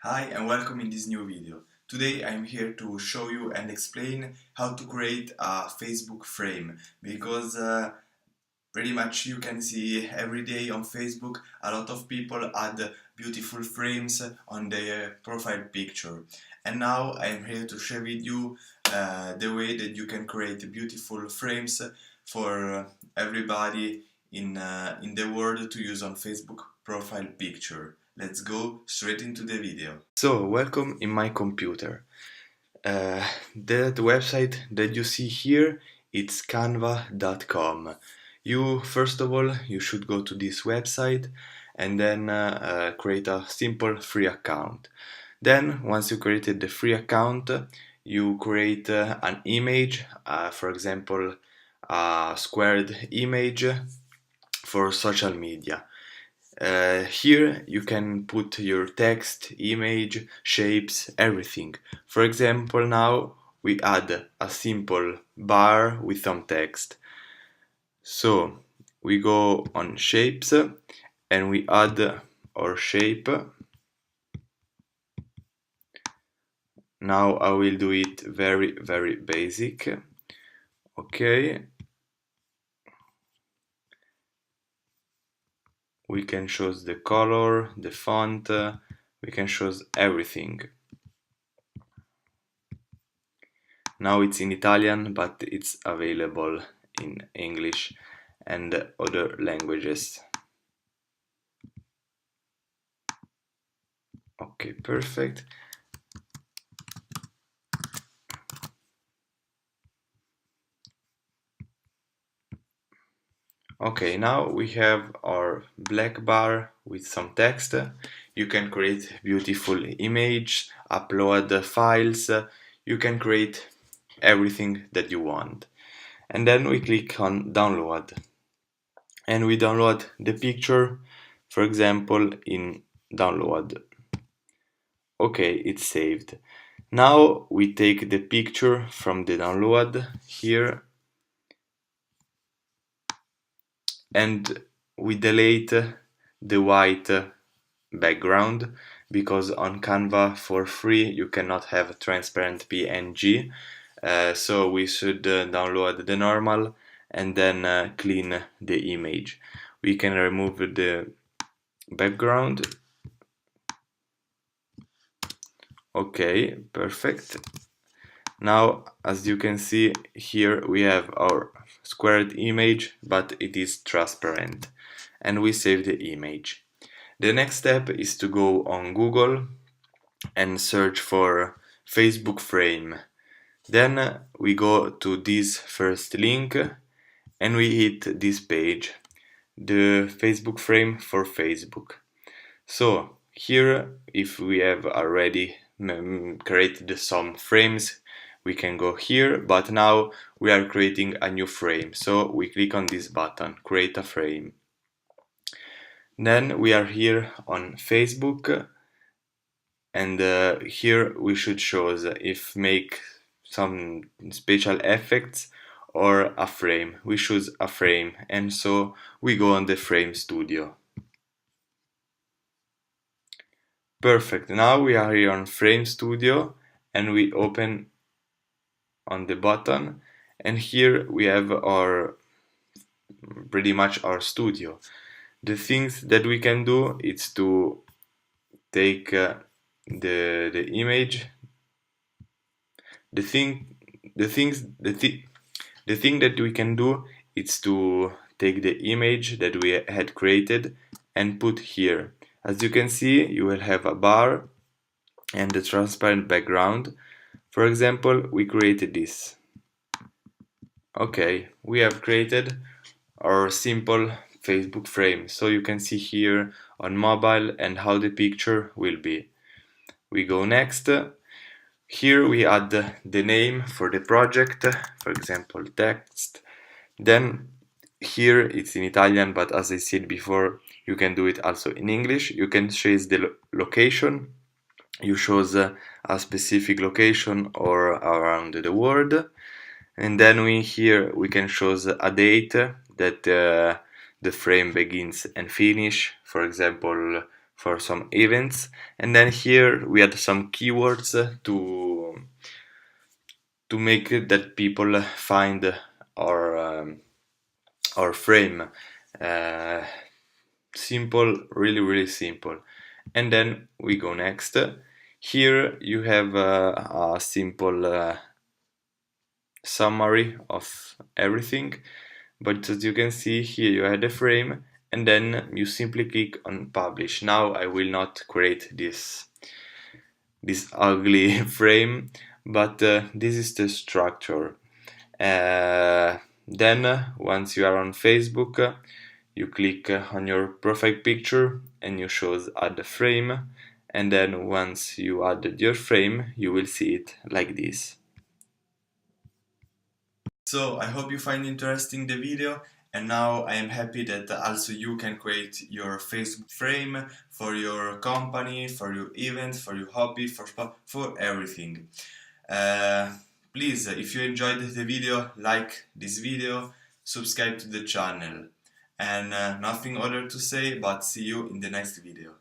Hi and welcome in this new video. Today I'm here to show you and explain how to create a Facebook frame because pretty much you can see every day on Facebook a lot of people add beautiful frames on their profile picture. And now I'm here to share with you the way that you can create beautiful frames for everybody in the world to use on Facebook profile picture. Let's go straight into the video. So, welcome in my computer. The website that you see here, it's canva.com. First of all, you should go to this website and then create a simple free account. Then, once you created the free account, you create an image, for example, a squared image for social media. Here you can put your text, image, shapes, everything. For example, now we add a simple bar with some text. So we go on shapes and we add our shape. Now I will do it very basic. Okay. We can choose the color, the font, we can choose everything. Now it's in Italian, but it's available in English and other languages. Okay, perfect. Okay, now we have our black bar with some text. You can create beautiful image, upload files, you can create everything that you want. And then we click on download. And we download the picture, for example, in download. Okay, it's saved. Now we take the picture from the download here and we delete the white background because on Canva for free you cannot have transparent PNG, so we should download the normal and then clean the image. We can remove the background. Okay, perfect. Now, as you can see here, we have our squared image, but it is transparent, and we save the image. The next step is to go on Google and search for Facebook frame. Then we go to this first link and we hit this page, the Facebook frame for Facebook. So here, if we have already created some frames, we can go here, but now we are creating a new frame. So we click on this button, create a frame. Then we are here on Facebook, and here we should choose if make some special effects or a frame. We choose a frame, and so we go on the frame studio. Perfect. Now we are here on frame studio and we open on the button, and here we have our pretty much our studio. The things that we can do is to take the image. The thing that we can do is to take the image that we had created and put here. As you can see, you will have a bar and the transparent background. For example, we created this. Okay, we have created our simple Facebook frame, so you can see here on mobile and how the picture will be. We go next. Here we add the name for the project, for example text. Then here it's in Italian, but as I said before, you can do it also in English. You can choose the location. You choose a specific location or around the world, and then we can choose a date that the frame begins and finish. For example, for some events. And then here we had some keywords to make it that people find our frame. uh, Simple, really simple. And then we go next. Here you have a simple summary of everything, but as you can see here you add a frame and then you simply click on publish. Now I will not create this ugly frame, but this is the structure. Then once you are on Facebook, you click on your profile picture and you choose add a frame, and then once you added your frame you will see it like this. So I hope you find interesting the video, and now I am happy that also you can create your Facebook frame for your company, for your event, for your hobby, for everything. Uh, Please, if you enjoyed the video, like this video, subscribe to the channel. And nothing other to say, but see you in the next video.